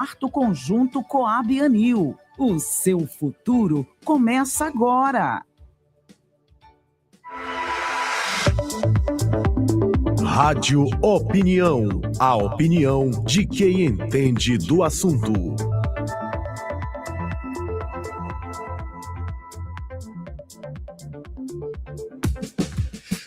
Quarto Conjunto Coab Anil. O seu futuro começa agora. Rádio Opinião. A opinião de quem entende do assunto.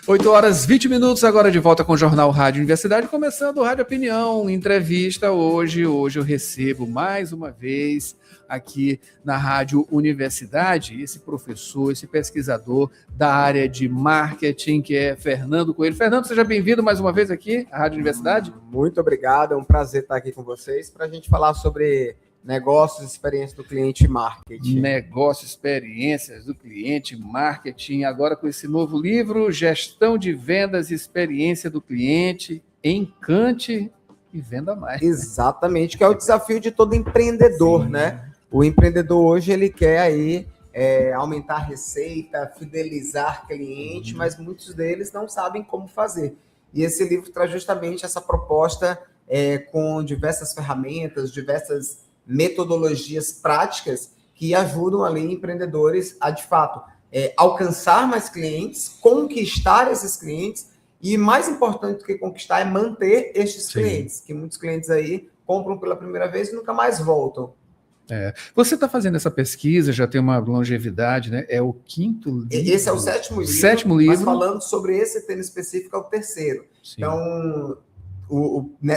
8h20, agora de volta com o Jornal Rádio Universidade, começando o Rádio Opinião, entrevista hoje eu recebo mais uma vez aqui na Rádio Universidade esse professor, esse pesquisador da área de marketing, que é Fernando Coelho. Fernando, seja bem-vindo mais uma vez aqui à Rádio Universidade. Muito obrigado, é um prazer estar aqui com vocês para a gente falar sobre negócios, experiência do cliente e marketing. Negócios, experiências do cliente, marketing. Agora com esse novo livro, Gestão de Vendas e Experiência do Cliente, Encante e Venda Mais. Exatamente, que é o desafio de todo empreendedor, né? O empreendedor hoje, ele quer aí aumentar a receita, fidelizar cliente, mas muitos deles não sabem como fazer. E esse livro traz justamente essa proposta com diversas ferramentas, diversas metodologias práticas que ajudam ali empreendedores a, de fato, alcançar mais clientes, conquistar esses clientes e, mais importante do que conquistar, é manter estes clientes, que muitos clientes aí compram pela primeira vez e nunca mais voltam. Você está fazendo essa pesquisa, já tem uma longevidade, né? É o quinto livro? Esse é o sétimo livro, mas falando sobre esse tema específico é o terceiro. Sim. Então,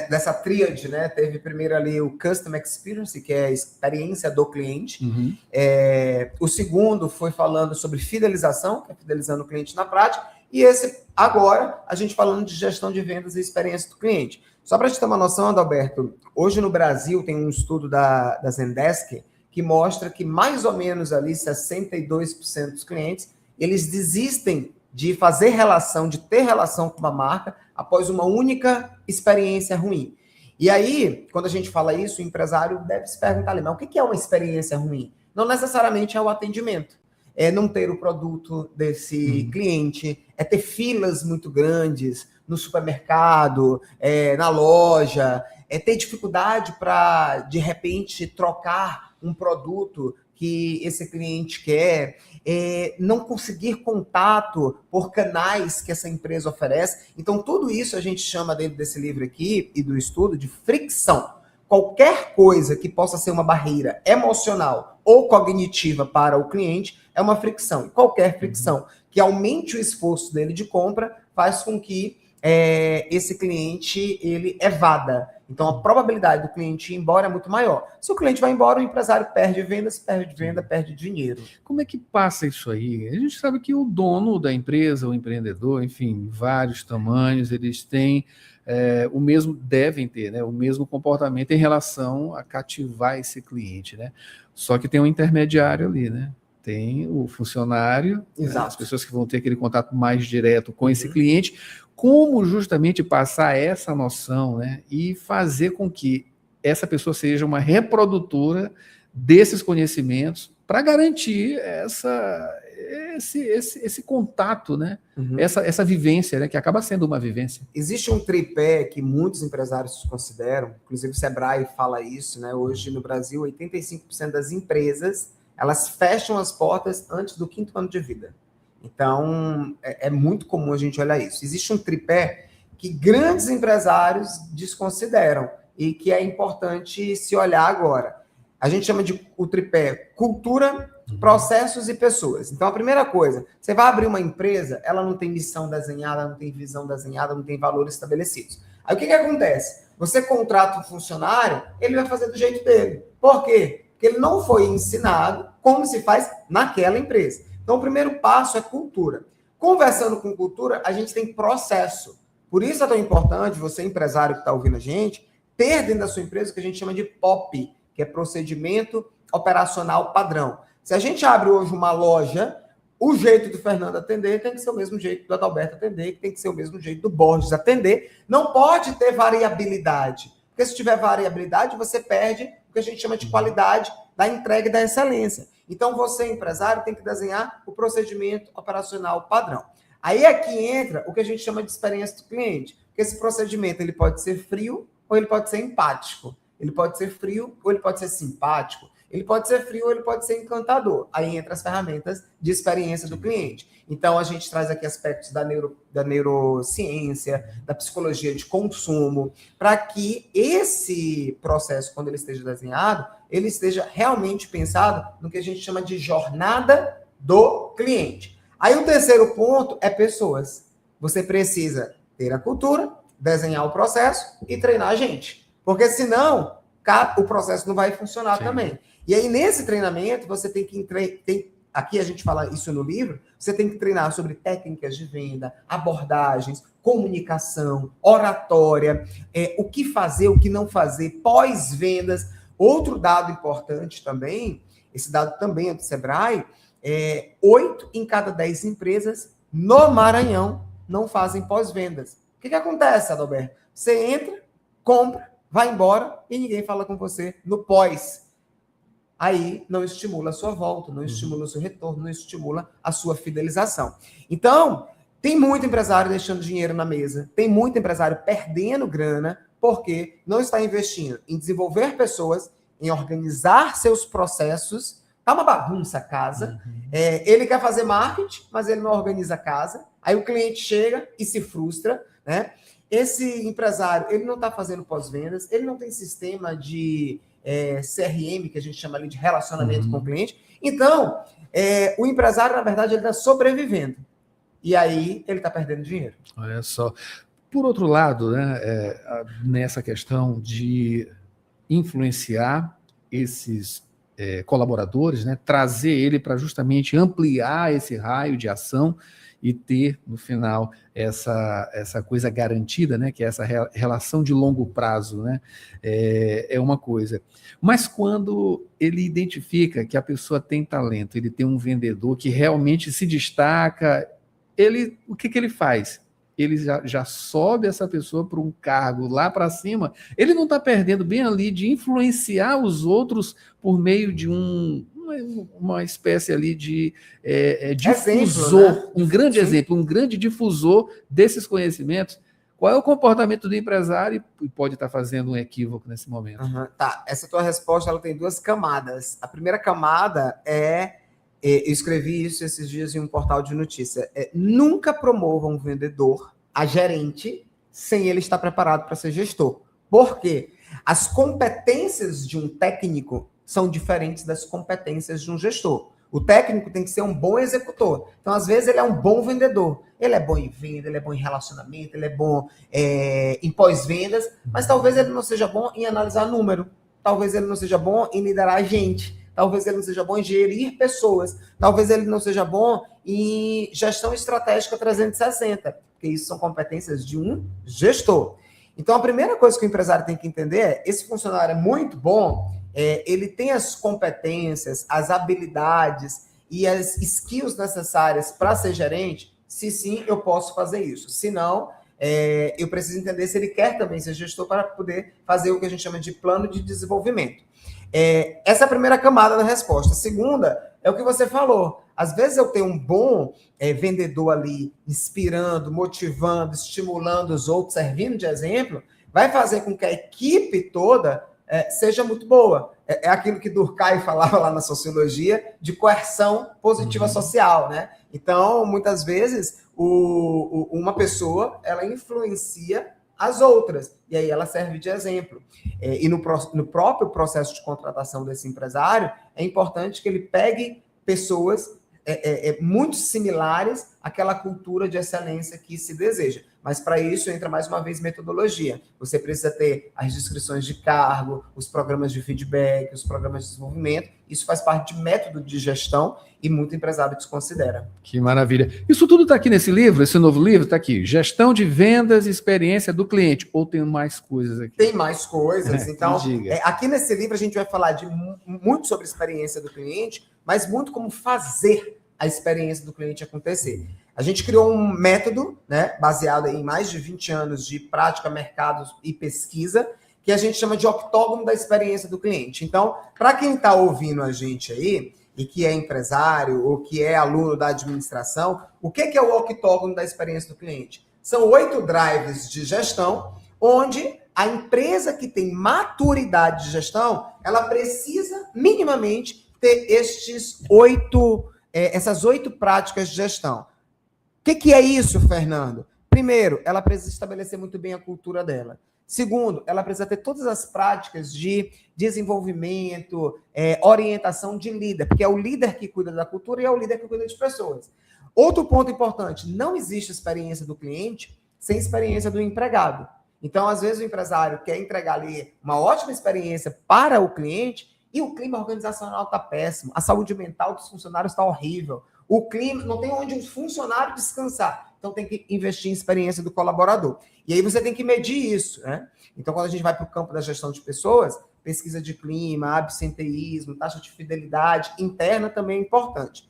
dessa tríade, né? Teve primeiro ali o Customer Experience, que é a experiência do cliente. Uhum. O segundo foi falando sobre fidelização, que é fidelizando o cliente na prática. E esse, agora, a gente falando de gestão de vendas e experiência do cliente. Só para a gente ter uma noção, Adalberto, hoje no Brasil tem um estudo da Zendesk que mostra que mais ou menos ali 62% dos clientes, eles desistem de fazer relação, de ter relação com uma marca após uma única experiência ruim. E aí, quando a gente fala isso, o empresário deve se perguntar ali, mas o que é uma experiência ruim? Não necessariamente é o atendimento. É não ter o produto desse cliente, é ter filas muito grandes no supermercado, na loja, é ter dificuldade para, de repente, trocar um produto que esse cliente quer, não conseguir contato por canais que essa empresa oferece. Então, tudo isso a gente chama dentro desse livro aqui e do estudo de fricção. Qualquer coisa que possa ser uma barreira emocional ou cognitiva para o cliente é uma fricção. Qualquer fricção que aumente o esforço dele de compra faz com que esse cliente ele evada. Então, a probabilidade do cliente ir embora é muito maior. Se o cliente vai embora, o empresário perde vendas, perde venda, perde dinheiro. Como é que passa isso aí? A gente sabe que o dono da empresa, o empreendedor, enfim, vários tamanhos, eles têm o mesmo, devem ter, né, o mesmo comportamento em relação a cativar esse cliente, né? Só que tem um intermediário ali, né? Tem o funcionário, né, as pessoas que vão ter aquele contato mais direto com esse cliente. Como justamente passar essa noção, né, e fazer com que essa pessoa seja uma reprodutora desses conhecimentos para garantir esse contato, né, essa vivência, né, que acaba sendo uma vivência. Existe um tripé que muitos empresários consideram, inclusive o Sebrae fala isso, né? Hoje no Brasil, 85% das empresas elas fecham as portas antes do 5º ano de vida. Então, é muito comum a gente olhar isso. Existe um tripé que grandes empresários desconsideram e que é importante se olhar agora. A gente chama de o tripé cultura, processos e pessoas. Então, a primeira coisa, você vai abrir uma empresa, ela não tem missão desenhada, não tem visão desenhada, não tem valores estabelecidos. Aí, o que acontece? Você contrata um funcionário, ele vai fazer do jeito dele. Por quê? Porque ele não foi ensinado como se faz naquela empresa. Então, o primeiro passo é cultura. Conversando com cultura, a gente tem processo. Por isso é tão importante você, empresário que está ouvindo a gente, ter dentro da sua empresa o que a gente chama de POP, que é procedimento operacional padrão. Se a gente abre hoje uma loja, o jeito do Fernando atender tem que ser o mesmo jeito do Adalberto atender, que tem que ser o mesmo jeito do Borges atender. Não pode ter variabilidade. Porque se tiver variabilidade, você perde o que a gente chama de qualidade da entrega e da excelência. Então, você, empresário, tem que desenhar o procedimento operacional padrão. Aí é que entra o que a gente chama de experiência do cliente. Porque esse procedimento ele pode ser frio ou ele pode ser empático. Ele pode ser frio ou ele pode ser simpático. Ele pode ser frio ou ele pode ser encantador. Aí entra as ferramentas de experiência do cliente. Então, a gente traz aqui aspectos da neurociência, da psicologia de consumo, para que esse processo, quando ele esteja desenhado, ele esteja realmente pensado no que a gente chama de jornada do cliente. Aí, o terceiro ponto é pessoas. Você precisa ter a cultura, desenhar o processo e treinar a gente. Porque, senão, o processo não vai funcionar também. E aí, nesse treinamento, você tem que aqui a gente fala isso no livro, você tem que treinar sobre técnicas de venda, abordagens, comunicação, oratória, o que fazer, o que não fazer, pós-vendas. Outro dado importante também, esse dado também é do Sebrae, 8 em cada 10 empresas no Maranhão não fazem pós-vendas. O que acontece, Adalberto? Você entra, compra, vai embora e ninguém fala com você no pós. Aí não estimula a sua volta, não estimula o seu retorno, não estimula a sua fidelização. Então, tem muito empresário deixando dinheiro na mesa, tem muito empresário perdendo grana, porque não está investindo em desenvolver pessoas, em organizar seus processos. Tá uma bagunça a casa. Ele quer fazer marketing, mas ele não organiza a casa. Aí o cliente chega e se frustra, né? Esse empresário, ele não está fazendo pós-vendas, ele não tem sistema de CRM, que a gente chama ali de relacionamento com o cliente. Então, o empresário, na verdade, ele está sobrevivendo. E aí, ele está perdendo dinheiro. Olha só. Por outro lado, né, nessa questão de influenciar esses colaboradores, né, trazer ele para justamente ampliar esse raio de ação e ter, no final, essa coisa garantida, né, que é essa relação de longo prazo, né, é uma coisa. Mas quando ele identifica que a pessoa tem talento, ele tem um vendedor que realmente se destaca, o que ele faz? Ele já sobe essa pessoa para um cargo lá para cima, ele não está perdendo bem ali de influenciar os outros por meio de uma espécie ali de difusor, exemplo, né? Um grande exemplo, um grande difusor desses conhecimentos. Qual é o comportamento do empresário e pode estar fazendo um equívoco nesse momento? Tá, essa tua resposta ela tem 2 camadas. A primeira camada eu escrevi isso esses dias em um portal de notícia. Nunca promova um vendedor a gerente sem ele estar preparado para ser gestor. Por quê? As competências de um técnico são diferentes das competências de um gestor. O técnico tem que ser um bom executor. Então, às vezes, ele é um bom vendedor. Ele é bom em venda, ele é bom em relacionamento, ele é bom em pós-vendas, mas talvez ele não seja bom em analisar número. Talvez ele não seja bom em liderar gente. Talvez ele não seja bom em gerir pessoas. Talvez ele não seja bom em gestão estratégica 360, porque isso são competências de um gestor. Então, a primeira coisa que o empresário tem que entender é: esse funcionário é muito bom, ele tem as competências, as habilidades e as skills necessárias para ser gerente? Se sim, eu posso fazer isso. Se não, eu preciso entender se ele quer também ser gestor para poder fazer o que a gente chama de plano de desenvolvimento. Essa é a primeira camada da resposta. A segunda é o que você falou. Às vezes eu tenho um bom vendedor ali, inspirando, motivando, estimulando os outros, servindo de exemplo, vai fazer com que a equipe toda seja muito boa. É aquilo que Durkheim falava lá na sociologia de coerção positiva social, né? Então, muitas vezes, uma pessoa, ela influencia as outras, e aí ela serve de exemplo. E no próprio processo de contratação desse empresário, é importante que ele pegue pessoas muito similares àquela cultura de excelência que se deseja. Mas para isso entra mais uma vez metodologia. Você precisa ter as descrições de cargo, os programas de feedback, os programas de desenvolvimento. Isso faz parte de método de gestão e muito empresário desconsidera. Que maravilha. Isso tudo está aqui nesse livro, esse novo livro está aqui. Gestão de vendas e experiência do cliente. Ou tem mais coisas aqui? Tem mais coisas. Então, aqui nesse livro a gente vai falar muito sobre experiência do cliente, mas muito como fazer a experiência do cliente acontecer. A gente criou um método, né, baseado em mais de 20 anos de prática, mercado e pesquisa, que a gente chama de octógono da experiência do cliente. Então, para quem está ouvindo a gente aí, e que é empresário ou que é aluno da administração, o que é o octógono da experiência do cliente? São 8 drives de gestão, onde A empresa que tem maturidade de gestão, ela precisa minimamente ter essas 8 práticas de gestão. O que é isso, Fernando? Primeiro, ela precisa estabelecer muito bem a cultura dela. Segundo, ela precisa ter todas as práticas de desenvolvimento, orientação de líder, porque é o líder que cuida da cultura e é o líder que cuida de pessoas. Outro ponto importante, não existe experiência do cliente sem experiência do empregado. Então, às vezes, o empresário quer entregar ali uma ótima experiência para o cliente e o clima organizacional está péssimo, a saúde mental dos funcionários está horrível, o clima, não tem onde um funcionário descansar. Então, tem que investir em experiência do colaborador. E aí você tem que medir isso, né? Então, quando a gente vai para o campo da gestão de pessoas, pesquisa de clima, absenteísmo, taxa de fidelidade interna também é importante.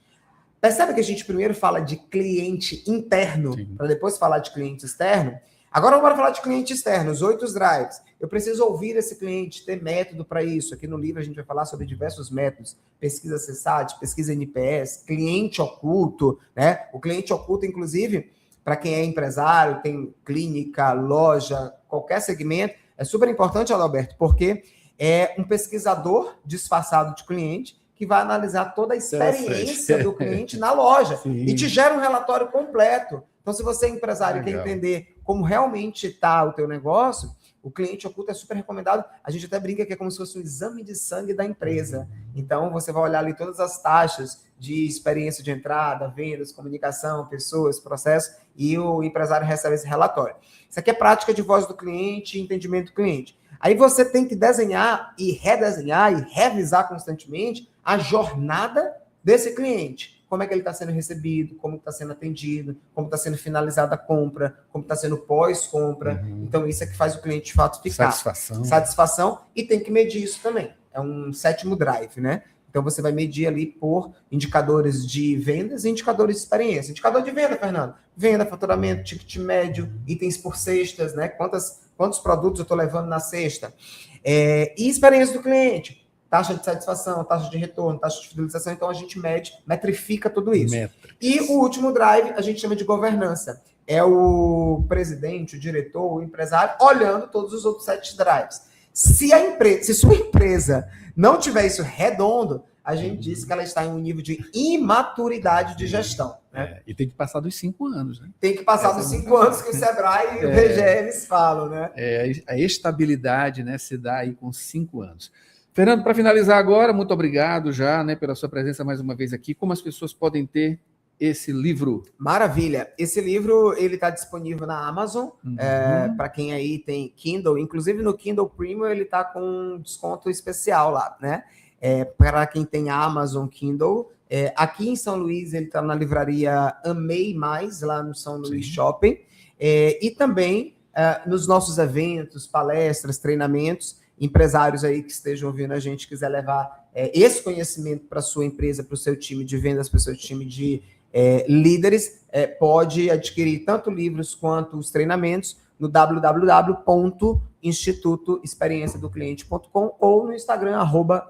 Percebe que a gente primeiro fala de cliente interno, para depois falar de cliente externo? Agora vamos falar de cliente externo, os 8 drives. Eu preciso ouvir esse cliente, ter método para isso. Aqui no livro a gente vai falar sobre diversos métodos. Pesquisa CSAT, pesquisa NPS, cliente oculto, né? O cliente oculto, inclusive, para quem é empresário, tem clínica, loja, qualquer segmento, é super importante, Adalberto, porque é um pesquisador disfarçado de cliente que vai analisar toda a experiência do cliente na loja. Sim. E te gera um relatório completo. Então, se você é empresário e quer entender como realmente está o teu negócio, o cliente oculto é super recomendado. A gente até brinca que é como se fosse um exame de sangue da empresa. Então, você vai olhar ali todas as taxas de experiência de entrada, vendas, comunicação, pessoas, processo, e o empresário recebe esse relatório. Isso aqui é prática de voz do cliente, entendimento do cliente. Aí você tem que desenhar e redesenhar e revisar constantemente a jornada desse cliente. Como é que ele está sendo recebido, como está sendo atendido, como está sendo finalizada a compra, como está sendo pós-compra. Então, isso é que faz o cliente, de fato, ficar. Satisfação. E tem que medir isso também. É um 7º drive, né? Então, você vai medir ali por indicadores de vendas e indicadores de experiência. Indicador de venda, Fernando. Venda, faturamento, ticket médio, itens por cestas, né? Quantos produtos eu estou levando na cesta. E experiência do cliente. Taxa de satisfação, taxa de retorno, taxa de fidelização. Então, a gente metrifica tudo isso. E o último drive, a gente chama de governança. É o presidente, o diretor, o empresário, olhando todos os outros 7 drives. Se sua empresa não tiver isso redondo, a gente diz que ela está em um nível de imaturidade de gestão. Né? E tem que passar dos 5 anos. Né? Tem que passar dos 5 anos que o Sebrae e o BGE eles falam. Né? A estabilidade, né, se dá aí com 5 anos. Fernando, para finalizar agora, muito obrigado já, né, pela sua presença mais uma vez aqui. Como as pessoas podem ter esse livro? Maravilha. Esse livro ele está disponível na Amazon, para quem aí tem Kindle. Inclusive no Kindle Premium ele está com um desconto especial lá, né? Para quem tem Amazon Kindle. Aqui em São Luís ele está na livraria Amei Mais, lá no São Luís Shopping. E também nos nossos eventos, palestras, treinamentos, empresários aí que estejam ouvindo a gente, quiser levar esse conhecimento para a sua empresa, para o seu time de vendas, para o seu time de líderes, pode adquirir tanto livros quanto os treinamentos no www.institutoexperienciadocliente.com ou no Instagram,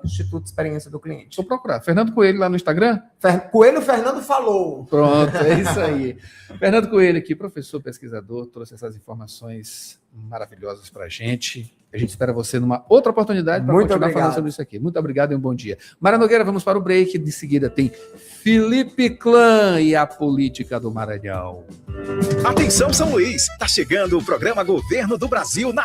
@institutoexperienciadocliente. Vou procurar. Fernando Coelho lá no Instagram? Coelho Fernando falou. Pronto, é isso aí. Fernando Coelho aqui, professor, pesquisador, trouxe essas informações maravilhosas para a gente. A gente espera você numa outra oportunidade para continuar falando sobre isso aqui. Muito obrigado e um bom dia. Mara Nogueira, vamos para o break. De seguida tem Felipe Clã e a política do Maranhão. Atenção, São Luís! Está chegando o programa Governo do Brasil na